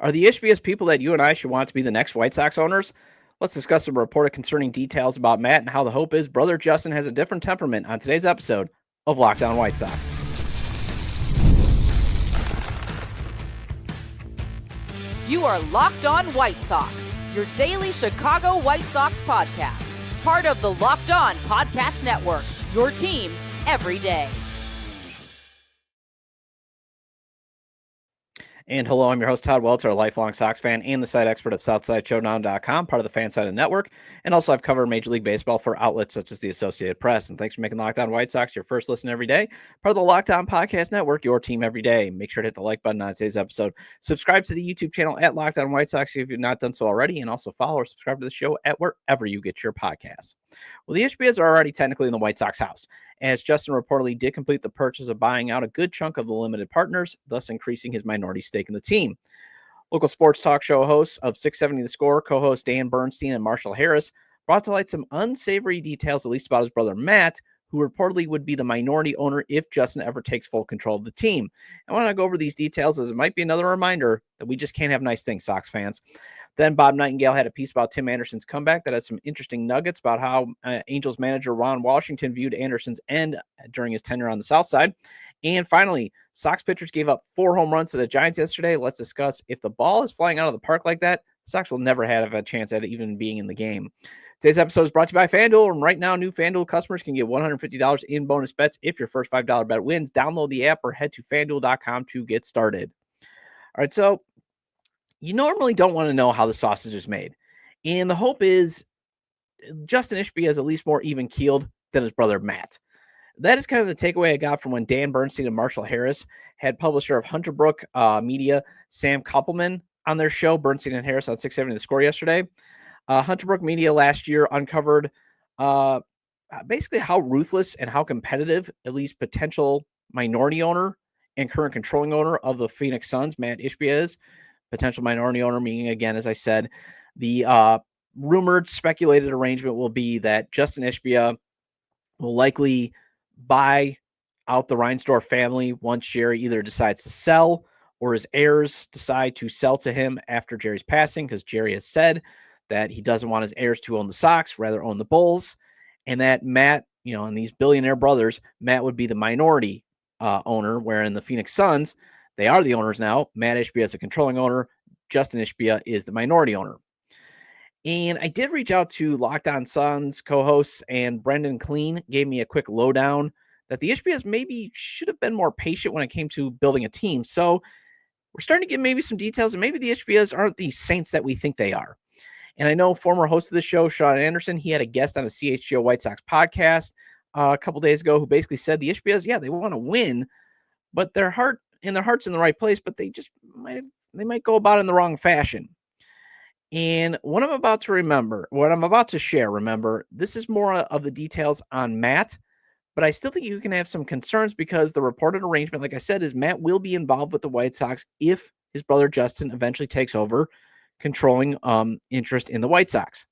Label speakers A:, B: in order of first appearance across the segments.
A: Are the Ishbias people that you and I should want to be the next White Sox owners? Let's discuss some reported concerning details about Matt and how the hope is brother Justin has a different temperament on today's episode of Lockdown White Sox.
B: You are Locked On White Sox, your daily Chicago White Sox podcast. Part of the Locked On Podcast Network, your team every day.
A: And hello, I'm your host, Todd Welter, a lifelong Sox fan and the site expert of SouthsideShowdown.com, part of the FanSided Network. And also, I've covered Major League Baseball for outlets such as the Associated Press. And thanks for making Locked On White Sox your first listen every day, part of the Locked On Podcast Network, your team every day. Make sure to hit the like button on today's episode. Subscribe to the YouTube channel at Locked On White Sox if you've not done so already. And also follow or subscribe to the show at wherever you get your podcasts. Well, the Ishbias are already technically in the White Sox house, as Justin reportedly did complete the purchase of buying out a good chunk of the limited partners, thus increasing his minority stake in the team. Local sports talk show hosts of 670 The Score, co-hosts Dan Bernstein and Marshall Harris, brought to light some unsavory details, at least about his brother Matt, who reportedly would be the minority owner if Justin ever takes full control of the team. I want to go over these details as it might be another reminder that we just can't have nice things, Sox fans. Then Bob Nightingale had a piece about Tim Anderson's comeback that has some interesting nuggets about how Angels manager Ron Washington viewed Anderson's end during his tenure on the South Side. And finally, Sox pitchers gave up 4 home runs to the Giants yesterday. Let's discuss if the ball is flying out of the park like that, the Sox will never have a chance at it even being in the game. Today's episode is brought to you by FanDuel, and right now, new FanDuel customers can get $150 in bonus bets if your first $5 bet wins. Download the app or head to FanDuel.com to get started. All right, so you normally don't want to know how the sausage is made, and the hope is Justin Ishbia is at least more even-keeled than his brother Matt. That is kind of the takeaway I got from when Dan Bernstein and Marshall Harris had publisher of Hunter Brook Media, Sam Koppelman, on their show, Bernstein and Harris on 670 The Score yesterday. Hunter Brook Media last year uncovered basically how ruthless and how competitive, at least potential minority owner and current controlling owner of the Phoenix Suns, Mat Ishbia, is. Potential minority owner, meaning, again, as I said, the rumored, speculated arrangement will be that Justin Ishbia will likely buy out the Reinsdorf family once Jerry either decides to sell or his heirs decide to sell to him after Jerry's passing, because Jerry has said that he doesn't want his heirs to own the Sox, rather own the Bulls, and that Matt, and these billionaire brothers, Matt would be the minority owner, where in the Phoenix Suns, they are the owners now. Mat Ishbia is a controlling owner. Justin Ishbia is the minority owner. And I did reach out to Locked On Suns co-hosts, and Brendan Clean gave me a quick lowdown that the Ishbias maybe should have been more patient when it came to building a team. So we're starting to get maybe some details, and maybe the Ishbias aren't the saints that we think they are. And I know former host of the show, Sean Anderson, he had a guest on a CHGO White Sox podcast a couple days ago who basically said the Ishbias, yeah, they want to win, but their heart's in the right place, but they just might go about it in the wrong fashion. And what I'm about to share, remember, this is more of the details on Matt, but I still think you can have some concerns because the reported arrangement, like I said, is Matt will be involved with the White Sox if his brother Justin eventually takes over controlling interest in the White Sox.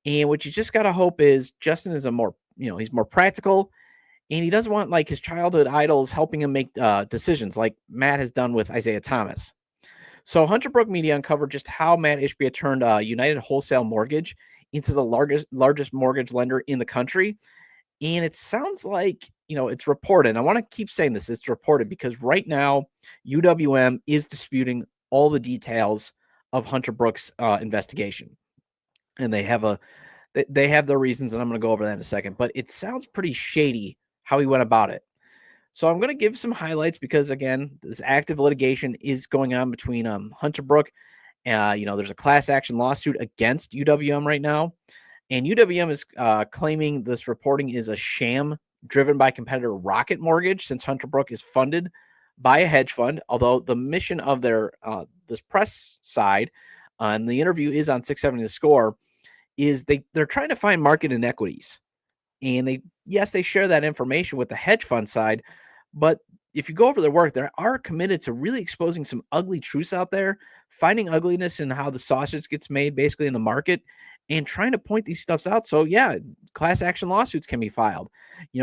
A: And what you just got to hope is Justin is he's more practical, and he doesn't want like his childhood idols helping him make decisions like Matt has done with Isaiah Thomas. So Hunter Brook Media uncovered just how Mat Ishbia turned United Wholesale Mortgage into the largest mortgage lender in the country. And it sounds like, it's reported. And I want to keep saying this. It's reported because right now UWM is disputing all the details of Hunter Brook's investigation. And they have their reasons, and I'm going to go over that in a second. But it sounds pretty shady how he went about it. So I'm going to give some highlights because, again, this active litigation is going on between Hunter Brook. There's a class action lawsuit against UWM right now. And UWM is claiming this reporting is a sham driven by competitor Rocket Mortgage, since Hunter Brook is funded by a hedge fund, although the mission of their this press side, and the interview is on 670 The Score, is they're trying to find market inequities. And they share that information with the hedge fund side, but if you go over their work, they are committed to really exposing some ugly truths out there, finding ugliness in how the sausage gets made basically in the market, and trying to point these stuffs out. So yeah, class action lawsuits can be filed.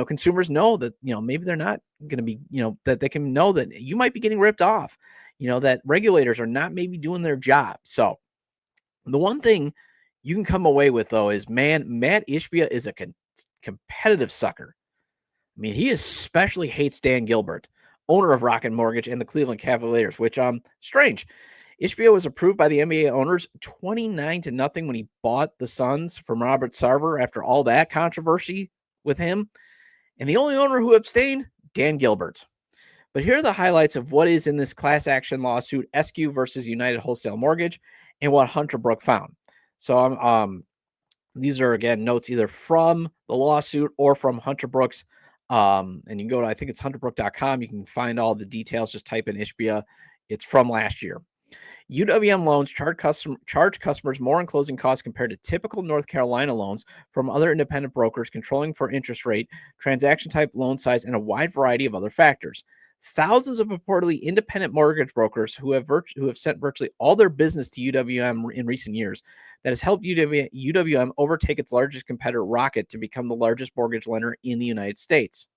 A: Consumers know that, maybe they're not going to be, that they can know that you might be getting ripped off. that regulators are not maybe doing their job. So the one thing you can come away with, though, is, man, Mat Ishbia is a competitive sucker. I mean, he especially hates Dan Gilbert, owner of Rockin' Mortgage and the Cleveland Cavaliers, which strange. Ishbia was approved by the NBA owners 29-0 when he bought the Suns from Robert Sarver after all that controversy with him. And the only owner who abstained, Dan Gilbert. But here are the highlights of what is in this class action lawsuit, SQ versus United Wholesale Mortgage, and what Hunter Brook found. So these are, again, notes either from the lawsuit or from Hunter Brook's. And you can go to, I think it's hunterbrook.com. You can find all the details. Just type in Ishbia. It's from last year. UWM loans charge customers more in closing costs compared to typical North Carolina loans from other independent brokers, controlling for interest rate, transaction type, loan size, and a wide variety of other factors. Thousands of purportedly independent mortgage brokers who have sent virtually all their business to UWM in recent years, that has helped UWM overtake its largest competitor, Rocket, to become the largest mortgage lender in the United States.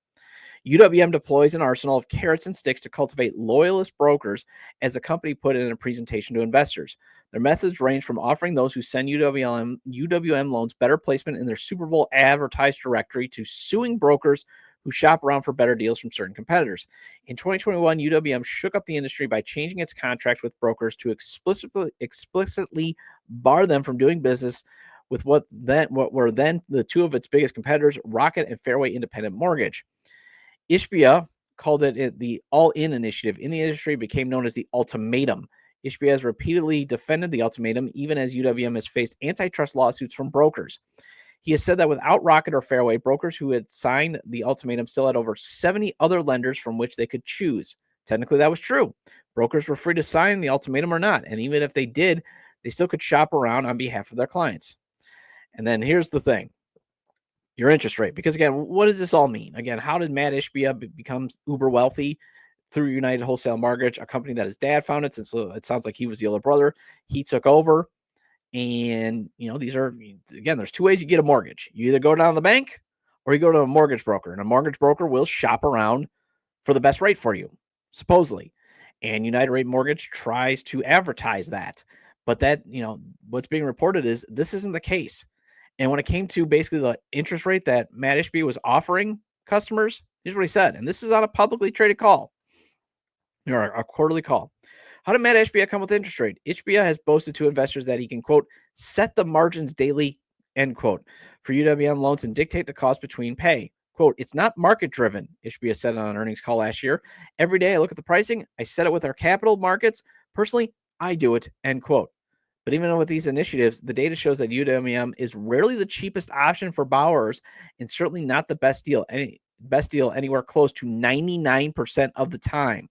A: UWM deploys an arsenal of carrots and sticks to cultivate loyalist brokers, as the company put it in a presentation to investors. Their methods range from offering those who send UWM loans better placement in their Super Bowl advertised directory to suing brokers who shop around for better deals from certain competitors. In 2021, UWM shook up the industry by changing its contract with brokers to explicitly bar them from doing business with what were then the two of its biggest competitors, Rocket and Fairway Independent Mortgage. Ishbia called it the all-in initiative in the industry, became known as the ultimatum. Ishbia has repeatedly defended the ultimatum, even as UWM has faced antitrust lawsuits from brokers. He has said that without Rocket or Fairway, brokers who had signed the ultimatum still had over 70 other lenders from which they could choose. Technically, that was true. Brokers were free to sign the ultimatum or not, and even if they did, they still could shop around on behalf of their clients. And then here's the thing. Your interest rate. Because, again, what does this all mean? Again, how did Mat Ishbia become uber wealthy? Through United Wholesale Mortgage, a company that his dad founded. Since it sounds like he was the older brother, he took over. And, these are, again, there's two ways you get a mortgage. You either go down to the bank or you go to a mortgage broker. And a mortgage broker will shop around for the best rate for you, supposedly. And United Rate Mortgage tries to advertise that. But that, what's being reported is this isn't the case. And when it came to basically the interest rate that Mat Ishbia was offering customers, here's what he said. And this is on a publicly traded call, or a quarterly call. How did Mat Ishbia come with interest rate? Ishbia has boasted to investors that he can, quote, set the margins daily, end quote, for UWM loans and dictate the cost between pay. Quote, it's not market driven, Ishbia said on an earnings call last year. Every day I look at the pricing. I set it with our capital markets. Personally, I do it, end quote. But even with these initiatives, the data shows that UWM is rarely the cheapest option for borrowers, and certainly not the best deal anywhere close to 99% of the time.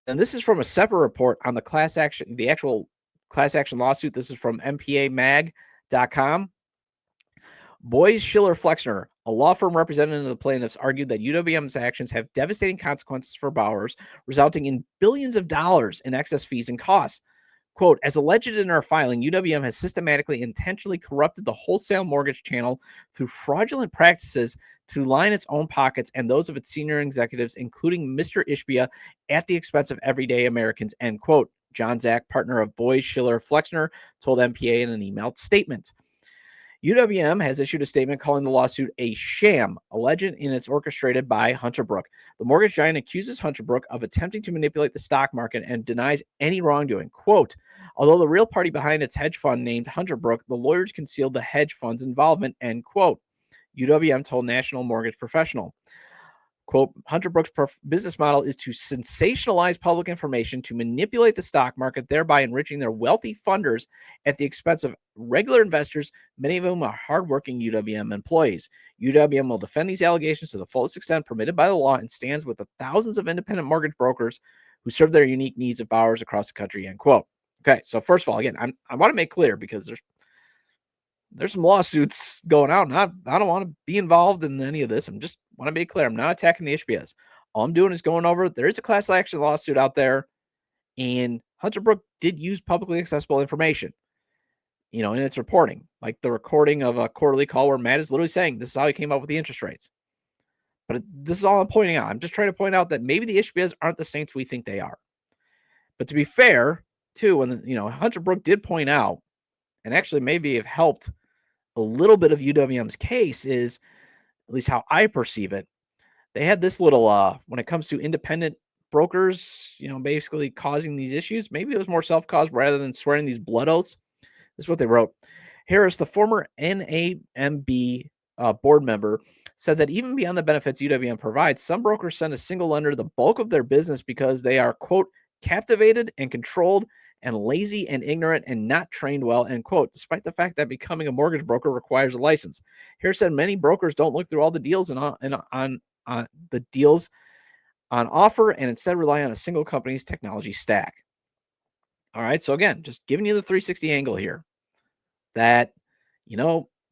A: And this is from a separate report on the actual class action lawsuit. This is from mpamag.com. Boies Schiller Flexner, a law firm representative of the plaintiffs, argued that UWM's actions have devastating consequences for borrowers, resulting in billions of dollars in excess fees and costs. Quote, as alleged in our filing, UWM has systematically intentionally corrupted the wholesale mortgage channel through fraudulent practices to line its own pockets and those of its senior executives, including Mr. Ishbia, at the expense of everyday Americans, end quote. John Zach, partner of Boies Schiller Flexner, told MPA in an emailed statement. UWM has issued a statement calling the lawsuit a sham, alleged in it's orchestrated by Hunter Brook. The mortgage giant accuses Hunter Brook of attempting to manipulate the stock market and denies any wrongdoing. Quote, although the real party behind its hedge fund named Hunter Brook, the lawyers concealed the hedge fund's involvement, end quote. UWM told National Mortgage Professional. Quote, Hunter Brook's business model is to sensationalize public information to manipulate the stock market, thereby enriching their wealthy funders at the expense of regular investors, many of whom are hardworking UWM employees. UWM will defend these allegations to the fullest extent permitted by the law and stands with the thousands of independent mortgage brokers who serve their unique needs of borrowers across the country, end quote. Okay, so first of all, again, I want to make clear because there's some lawsuits going out, and I don't want to be involved in any of this. I'm just want to be clear. I'm not attacking the Ishbias. All I'm doing is going over, there is a class action lawsuit out there, and Hunter Brook did use publicly accessible information, in its reporting, like the recording of a quarterly call where Matt is literally saying this is how he came up with the interest rates. But this is all I'm pointing out. I'm just trying to point out that maybe the Ishbias aren't the saints we think they are. But to be fair, too, when Hunter Brook did point out, and actually maybe have helped a little bit of UWM's case, is at least how I perceive it. They had this little when it comes to independent brokers, basically causing these issues. Maybe it was more self-caused rather than swearing these blood oaths. This is what they wrote. Harris, the former NAMB board member, said that even beyond the benefits UWM provides, some brokers send a single lender the bulk of their business because they are, quote, captivated and controlled and lazy and ignorant and not trained well, end quote, despite the fact that becoming a mortgage broker requires a license. Harris said many brokers don't look through all the deals on the deals on offer and instead rely on a single company's technology stack. All right, so again, just giving you the 360 angle here that,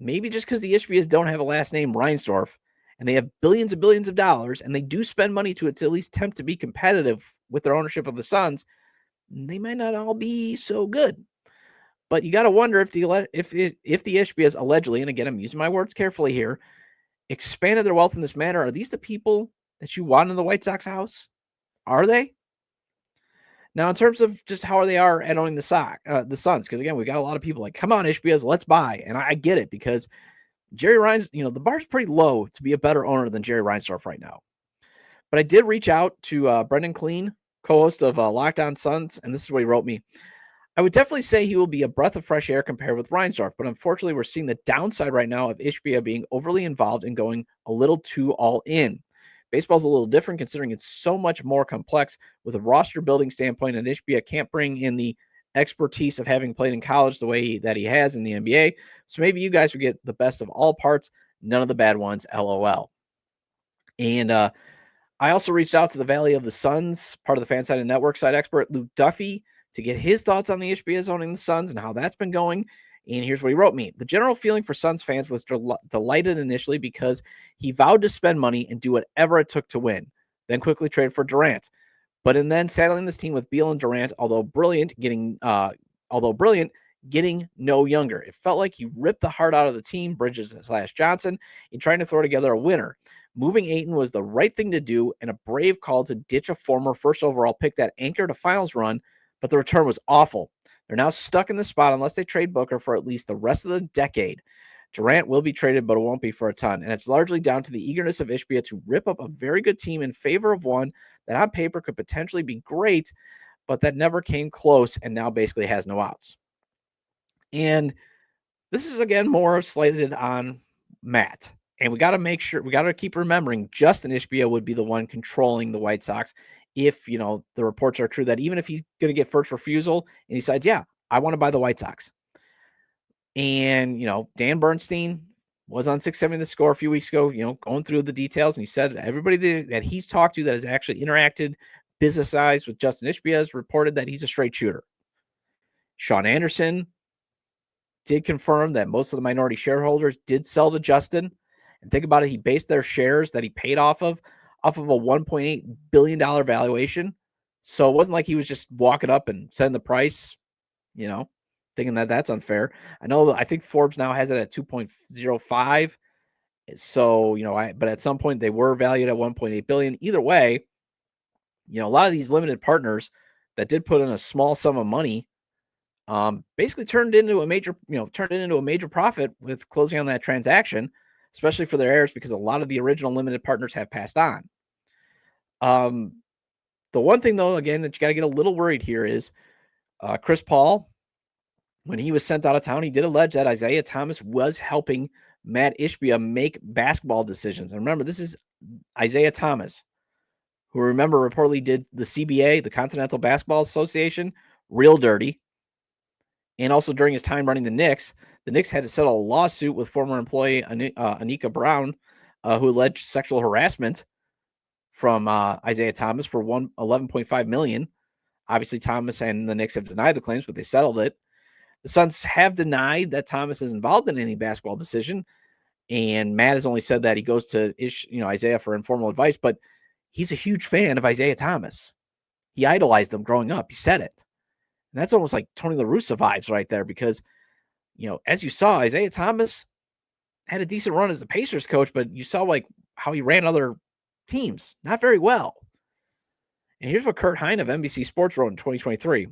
A: maybe just because the Ishbias don't have a last name Reinsdorf and they have billions and billions of dollars and they do spend money to at least attempt to be competitive with their ownership of the Suns, they might not all be so good. But you got to wonder if the Ishbias allegedly, and again, I'm using my words carefully here, expanded their wealth in this manner. Are these the people that you want in the White Sox house? Are they? Now, in terms of just how they are at owning the Suns, because again, we got a lot of people like, come on, Ishbias, let's buy. And I get it, because Jerry Reinsdorf, the bar's pretty low to be a better owner than Jerry Reinsdorf right now. But I did reach out to Brendan Clean, co-host of Locked On Suns, and this is what he wrote me. I would definitely say he will be a breath of fresh air compared with Reinsdorf, but unfortunately, we're seeing the downside right now of Ishbia being overly involved and going a little too all in. Baseball's a little different considering it's so much more complex with a roster building standpoint, and Ishbia can't bring in the expertise of having played in college the way that he has in the NBA. So maybe you guys would get the best of all parts, none of the bad ones, LOL. And I also reached out to the Valley of the Suns, part of the Fansided Network side expert, Luke Duffy, to get his thoughts on the Ishbias owning the Suns and how that's been going. And here's what he wrote me. The general feeling for Suns fans was delighted initially because he vowed to spend money and do whatever it took to win, then quickly traded for Durant. But in then saddling this team with Beal and Durant, although brilliant, getting no younger. It felt like he ripped the heart out of the team, Bridges/Johnson, in trying to throw together a winner. Moving Ayton was the right thing to do and a brave call to ditch a former first overall pick that anchored a finals run, but the return was awful. They're now stuck in the spot unless they trade Booker for at least the rest of the decade. Durant will be traded, but it won't be for a ton. And it's largely down to the eagerness of Ishbia to rip up a very good team in favor of one that on paper could potentially be great, but that never came close and now basically has no outs. And this is, again, more slated on Matt. And we got to keep remembering Justin Ishbia would be the one controlling the White Sox if, the reports are true, that even if he's going to get first refusal and he decides, yeah, I want to buy the White Sox. And, Dan Bernstein was on 670 The Score a few weeks ago, going through the details. And he said everybody that he's talked to that has actually interacted business-wise with Justin Ishbia has reported that he's a straight shooter. Sean Anderson did confirm that most of the minority shareholders did sell to Justin. And think about it, he based their shares that he paid off of a $1.8 billion valuation. So it wasn't like he was just walking up and setting the price, thinking that that's unfair. I think Forbes now has it at 2.05. So, but at some point they were valued at 1.8 billion. Either way, a lot of these limited partners that did put in a small sum of money basically turned into a major profit with closing on that transaction, especially for their heirs, because a lot of the original limited partners have passed on. The one thing, though, again, that you got to get a little worried here is Chris Paul, when he was sent out of town, he did allege that Isaiah Thomas was helping Mat Ishbia make basketball decisions. And remember, this is Isaiah Thomas, who, remember, reportedly did the CBA, the Continental Basketball Association, real dirty. And also during his time running the Knicks had to settle a lawsuit with former employee Anika Brown, who alleged sexual harassment from Isaiah Thomas for $11.5 million. Obviously, Thomas and the Knicks have denied the claims, but they settled it. The Suns have denied that Thomas is involved in any basketball decision, and Matt has only said that he goes to Isaiah for informal advice, but he's a huge fan of Isaiah Thomas. He idolized him growing up. He said it. And that's almost like Tony La Russa vibes right there because, as you saw, Isaiah Thomas had a decent run as the Pacers coach, but you saw how he ran other teams, not very well. And here's what Kurt Hein of NBC Sports wrote in 2023.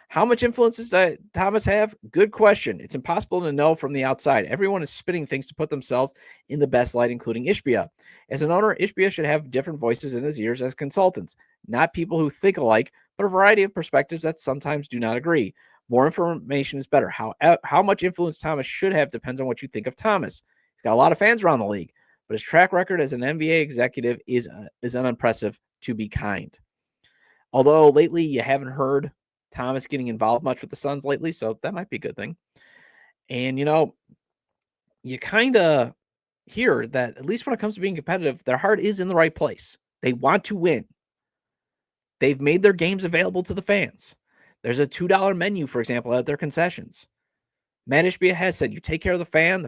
A: How much influence does Thomas have? Good question. It's impossible to know from the outside. Everyone is spinning things to put themselves in the best light, including Ishbia. As an owner, Ishbia should have different voices in his ears as consultants, not people who think alike, but a variety of perspectives that sometimes do not agree. More information is better. How much influence Thomas should have depends on what you think of Thomas. He's got a lot of fans around the league, but his track record as an NBA executive is unimpressive, to be kind. Although lately you haven't heard Thomas getting involved much with the Suns lately, so that might be a good thing. And, you kind of hear that, at least when it comes to being competitive, their heart is in the right place. They want to win. They've made their games available to the fans. There's a $2 menu, for example, at their concessions. Mat Ishbia has said, you take care of the fan,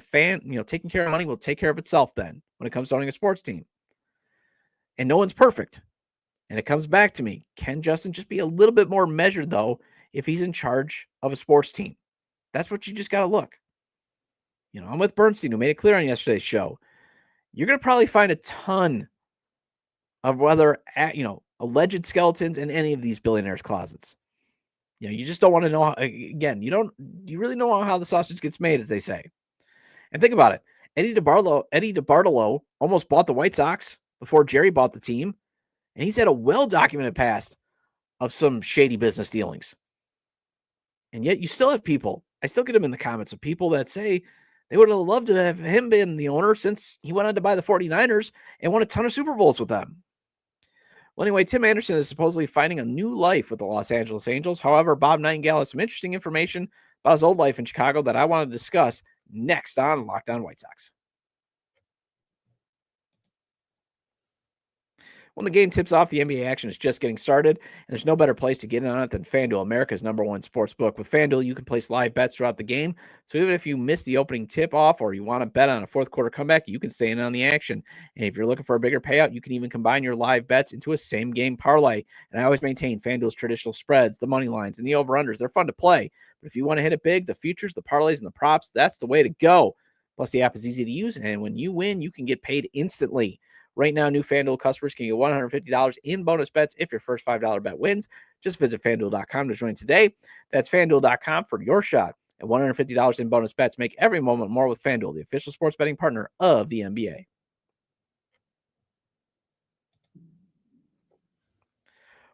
A: taking care of money will take care of itself then when it comes to owning a sports team. And no one's perfect. And it comes back to me. Can Justin just be a little bit more measured, though, if he's in charge of a sports team? That's what you just got to look. I'm with Bernstein, who made it clear on yesterday's show. You're going to probably find a ton of alleged skeletons in any of these billionaires' closets. You just don't want to know how, again, you really know how the sausage gets made, as they say. And think about it. Eddie DeBartolo almost bought the White Sox before Jerry bought the team. And he's had a well-documented past of some shady business dealings. And yet you still have people, I still get them in the comments, of people that say they would have loved to have him been the owner since he went on to buy the 49ers and won a ton of Super Bowls with them. Well, anyway, Tim Anderson is supposedly finding a new life with the Los Angeles Angels. However, Bob Nightingale has some interesting information about his old life in Chicago that I want to discuss next on Locked On White Sox. When the game tips off, the NBA action is just getting started, and there's no better place to get in on it than FanDuel, America's #1 sports book. With FanDuel, you can place live bets throughout the game, so even if you miss the opening tip-off or you want to bet on a fourth-quarter comeback, you can stay in on the action. And if you're looking for a bigger payout, you can even combine your live bets into a same-game parlay. And I always maintain FanDuel's traditional spreads, the money lines, and the over-unders. They're fun to play, but if you want to hit it big, the futures, the parlays, and the props, that's the way to go. Plus, the app is easy to use, and when you win, you can get paid instantly. Right now, new FanDuel customers can get $150 in bonus bets if your first $5 bet wins. Just visit FanDuel.com to join today. That's FanDuel.com for your shot at $150 in bonus bets. Make every moment more with FanDuel, the official sports betting partner of the NBA.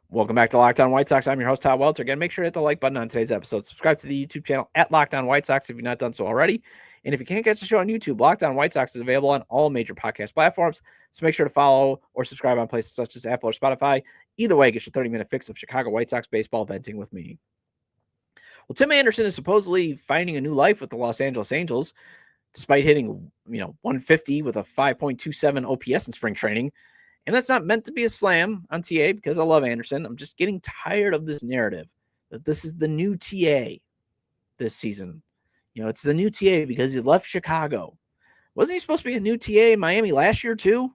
A: Welcome back to Locked On White Sox. I'm your host, Todd Welter. Again, make sure to hit the like button on today's episode. Subscribe to the YouTube channel at Locked On White Sox if you've not done so already. And if you can't catch the show on YouTube, Locked On White Sox is available on all major podcast platforms. So make sure to follow or subscribe on places such as Apple or Spotify. Either way, get your 30-minute fix of Chicago White Sox baseball venting with me. Well, Tim Anderson is supposedly finding a new life with the Los Angeles Angels, despite hitting 150 with a 5.27 OPS in spring training. And that's not meant to be a slam on TA because I love Anderson. I'm just getting tired of this narrative that this is the new TA this season. It's the new TA because he left Chicago. Wasn't he supposed to be a new TA in Miami last year too?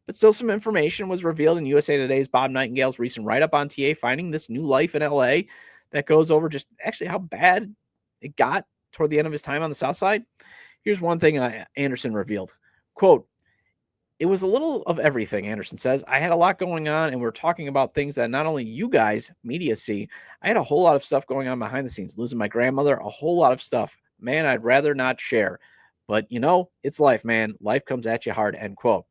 A: But still, some information was revealed in USA Today's Bob Nightingale's recent write-up on TA finding this new life in LA that goes over just actually how bad it got toward the end of his time on the South Side. Here's one thing Anderson revealed. Quote, "It was a little of everything," Anderson says. "I had a lot going on, and we're talking about things that not only you guys, media, see. I had a whole lot of stuff going on behind the scenes, losing my grandmother, a whole lot of stuff. Man, I'd rather not share. But, it's life, man. Life comes at you hard," end quote.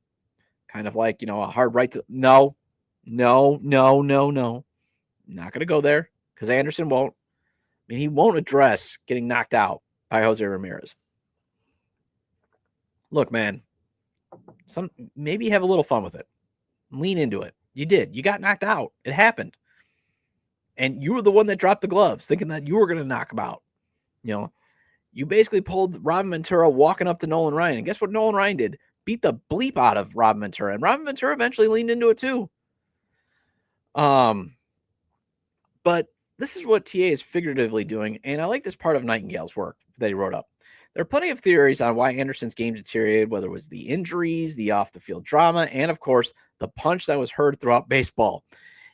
A: Kind of like, a hard right to... No. Not going to go there, because Anderson won't. He won't address getting knocked out by Jose Ramirez. Look, man. Maybe have a little fun with it. Lean into it. You did. You got knocked out. It happened. And you were the one that dropped the gloves, thinking that you were going to knock him out. You basically pulled Robin Ventura walking up to Nolan Ryan. And guess what Nolan Ryan did? Beat the bleep out of Robin Ventura. And Robin Ventura eventually leaned into it too. But this is what TA is figuratively doing. And I like this part of Nightingale's work that he wrote up. There are plenty of theories on why Anderson's game deteriorated, whether it was the injuries, the off-the-field drama, and, of course, the punch that was heard throughout baseball.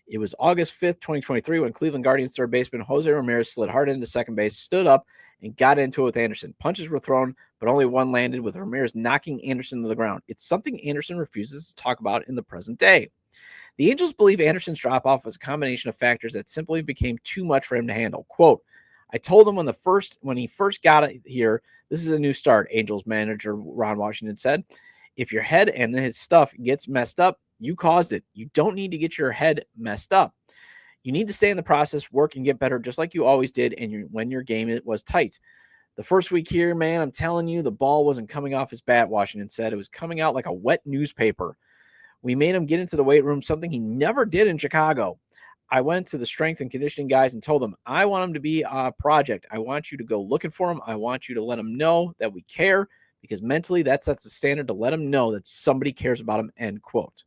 A: It was August 5th, 2023, when Cleveland Guardians third baseman Jose Ramirez slid hard into second base, stood up, and got into it with Anderson. Punches were thrown, but only one landed, with Ramirez knocking Anderson to the ground. It's something Anderson refuses to talk about in the present day. The Angels believe Anderson's drop-off was a combination of factors that simply became too much for him to handle. Quote, I told him when he first got here, this is a new start, Angels manager Ron Washington said. If your head and his stuff gets messed up, you caused it. You don't need to get your head messed up. You need to stay in the process, work, and get better just like you always did and when your game was tight. The first week here, man, I'm telling you, the ball wasn't coming off his bat, Washington said. It was coming out like a wet newspaper. We made him get into the weight room, something he never did in Chicago. I went to the strength and conditioning guys and told them, I want him to be a project. I want you to go looking for him. I want you to let him know that we care, because mentally that sets the standard to let him know that somebody cares about him, end quote.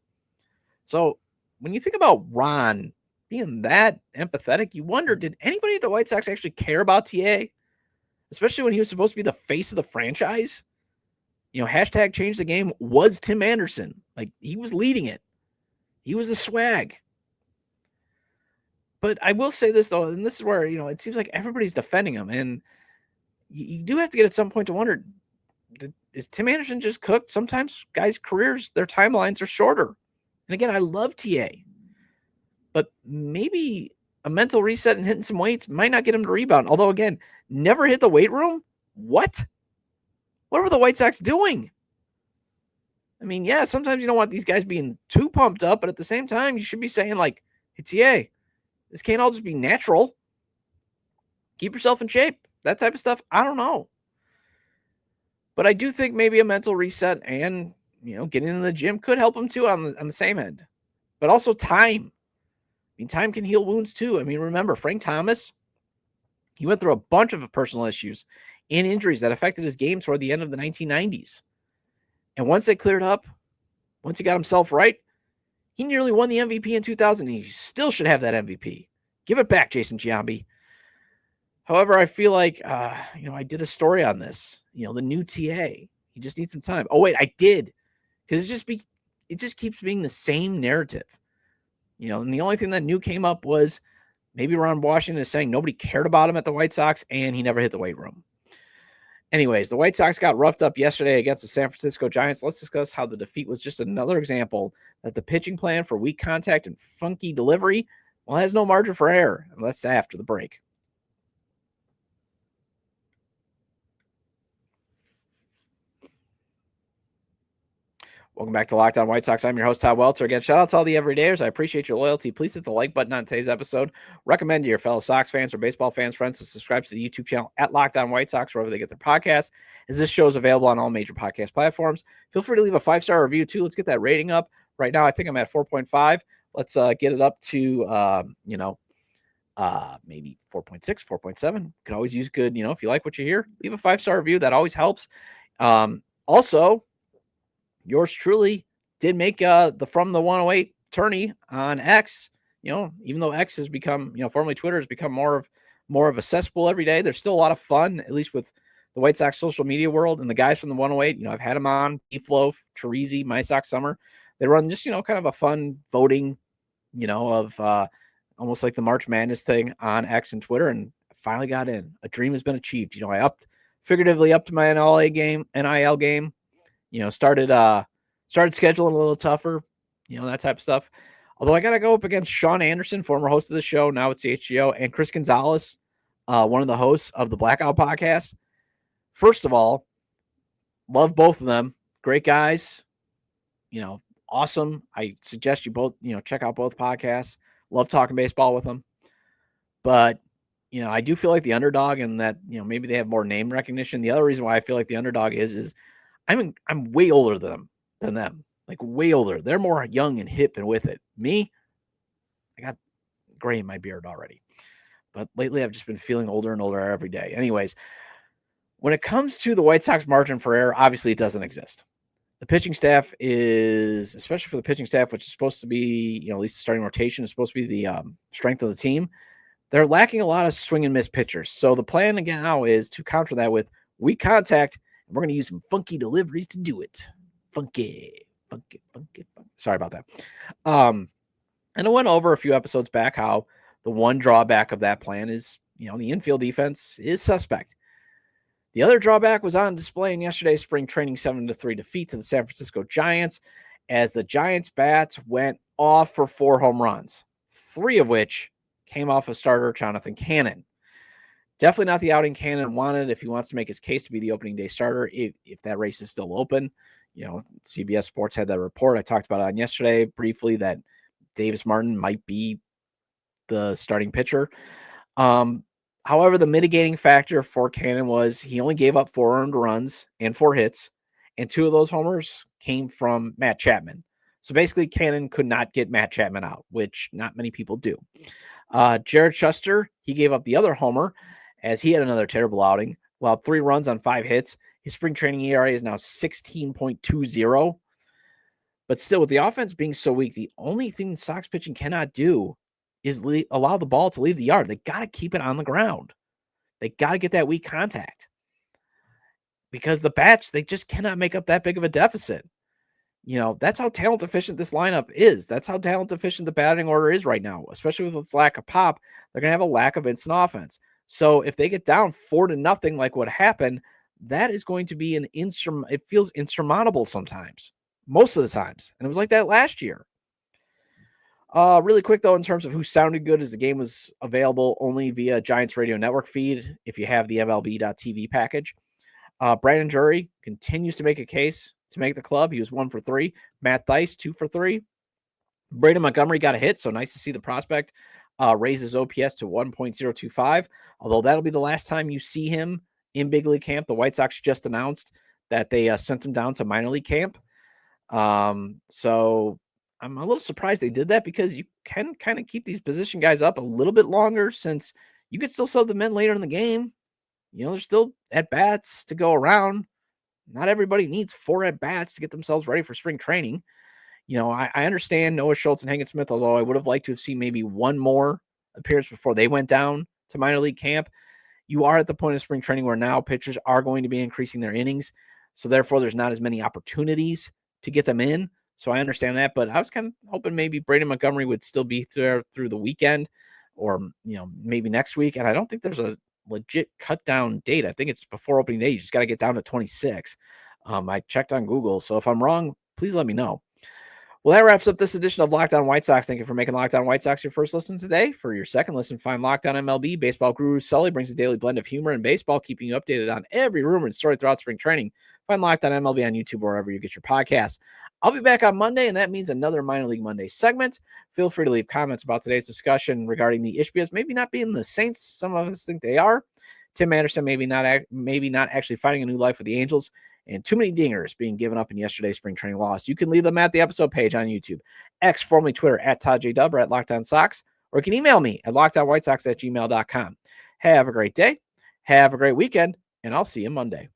A: So when you think about Ron being that empathetic, you wonder, did anybody at the White Sox actually care about TA? Especially when he was supposed to be the face of the franchise? Hashtag change the game was Tim Anderson. Like, he was leading it. He was the swag. But I will say this, though, and this is where, it seems like everybody's defending him. And you do have to get at some point to wonder, is Tim Anderson just cooked? Sometimes guys' careers, their timelines are shorter. And again, I love TA. But maybe a mental reset and hitting some weights might not get him to rebound. Although, again, never hit the weight room? What? What were the White Sox doing? I mean, yeah, sometimes you don't want these guys being too pumped up, but at the same time, you should be saying, like, hey, TA, this can't all just be natural. Keep yourself in shape. That type of stuff. I don't know. But I do think maybe a mental reset and, getting into the gym could help him too on the same end. But also time. I mean, time can heal wounds too. I mean, remember, Frank Thomas, he went through a bunch of personal issues and injuries that affected his game toward the end of the 1990s. And once they cleared up, once he got himself right, he nearly won the MVP in 2000. And he still should have that MVP. Give it back, Jason Giambi. However, I feel like, I did a story on this. The new TA. He just needs some time. Oh, wait, I did. Because it just keeps being the same narrative. And the only thing that new came up was maybe Ron Washington is saying nobody cared about him at the White Sox and he never hit the weight room. Anyways, the White Sox got roughed up yesterday against the San Francisco Giants. Let's discuss how the defeat was just another example that the pitching plan for weak contact and funky delivery, has no margin for error. And that's after the break. Welcome back to Locked On White Sox. I'm your host, Todd Welter. Again, shout out to all the everydayers. I appreciate your loyalty. Please hit the like button on today's episode. Recommend to your fellow Sox fans or baseball fans, friends, to subscribe to the YouTube channel at Locked On White Sox, wherever they get their podcasts, as this show is available on all major podcast platforms. Feel free to leave a 5-star review, too. Let's get that rating up. Right now, I think I'm at 4.5. Let's get it up to, maybe 4.6, 4.7. Could always use good, if you like what you hear, leave a 5-star review. That always helps. Also, yours truly did make the From the 108 tourney on X. Even though X has become, formerly Twitter, has become more of a cesspool every day. There's still a lot of fun, at least with the White Sox social media world. And the guys from the 108, I've had them on, Eflo, Teresi, My Sox Summer. They run just, kind of a fun voting, of almost like the March Madness thing on X and Twitter. And I finally got in. A dream has been achieved. I figuratively upped my NIL game. Started scheduling a little tougher, that type of stuff. Although I got to go up against Sean Anderson, former host of the show, now it's the HGO, and Chris Gonzalez, one of the hosts of the Blackout podcast. First of all, love both of them. Great guys, awesome. I suggest you both, check out both podcasts. Love talking baseball with them. But, I do feel like the underdog, and that, maybe they have more name recognition. The other reason why I feel like the underdog is I'm way older than them, like way older. They're more young and hip and with it. Me, I got gray in my beard already. But lately I've just been feeling older and older every day. Anyways, when it comes to the White Sox margin for error, obviously it doesn't exist. The pitching staff is, especially for the pitching staff, which is supposed to be, at least the starting rotation is supposed to be the strength of the team. They're lacking a lot of swing and miss pitchers. So the plan again now is to counter that with weak contact. We're going to use some funky deliveries to do it. Funky. Sorry about that. And I went over a few episodes back how the one drawback of that plan is, the infield defense is suspect. The other drawback was on display in yesterday's spring training 7-3 defeat to the San Francisco Giants. as the Giants bats went off for 4 home runs, 3 of which came off of starter Jonathan Cannon. Definitely not the outing Cannon wanted if he wants to make his case to be the opening day starter, if that race is still open. CBS Sports had that report. I talked about it on yesterday briefly that Davis Martin might be the starting pitcher. However, the mitigating factor for Cannon was he only gave up 4 earned runs and 4 hits, and 2 of those homers came from Matt Chapman. So basically, Cannon could not get Matt Chapman out, which not many people do. Jared Schuster, he gave up the other homer as he had another terrible outing. Allowed 3 runs on 5 hits. His spring training ERA is now 16.20. But still, with the offense being so weak, the only thing Sox pitching cannot do is allow the ball to leave the yard. They got to keep it on the ground. They got to get that weak contact. Because the bats, they just cannot make up that big of a deficit. That's how talent deficient this lineup is. That's how talent deficient the batting order is right now, especially with its lack of pop. They're going to have a lack of instant offense. So if they get down 4-0, like what happened, that is going to be it feels insurmountable sometimes, most of the times. And it was like that last year. Really quick, though, in terms of who sounded good, as the game was available only via Giants Radio Network feed if you have the MLB.TV package. Brandon Drury continues to make a case to make the club. He was 1 for 3. Matt Thaiss, 2 for 3. Braden Montgomery got a hit, so nice to see the prospect raise his OPS to 1.025, although that'll be the last time you see him in big league camp. The White Sox just announced that they sent him down to minor league camp. So I'm a little surprised they did that, because you can kind of keep these position guys up a little bit longer, since you could still sub them in later in the game. There's still at-bats to go around. Not everybody needs 4 at-bats to get themselves ready for spring training. I understand Noah Schultz and Hangin-Smith, although I would have liked to have seen maybe one more appearance before they went down to minor league camp. You are at the point of spring training where now pitchers are going to be increasing their innings. So therefore, there's not as many opportunities to get them in. So I understand that, but I was kind of hoping maybe Braden Montgomery would still be there through the weekend, or, maybe next week. And I don't think there's a legit cut down date. I think it's before opening day. You just got to get down to 26. I checked on Google. So if I'm wrong, please let me know. Well, that wraps up this edition of Locked On White Sox. Thank you for making Locked On White Sox your first listen today. For your second listen, find Locked On MLB. Baseball guru Sully brings a daily blend of humor and baseball, keeping you updated on every rumor and story throughout spring training. Find Locked On MLB on YouTube or wherever you get your podcasts. I'll be back on Monday, and that means another Minor League Monday segment. Feel free to leave comments about today's discussion regarding the Ishbias maybe not being the Saints some of us think they are. Tim Anderson maybe not actually finding a new life with the Angels, and too many dingers being given up in yesterday's spring training loss. You can leave them at the episode page on YouTube, X, formerly Twitter, at Todd J. Dub, or at Locked On Sox, or you can email me at lockedonwhitesox@gmail.com. Have a great day. Have a great weekend, and I'll see you Monday.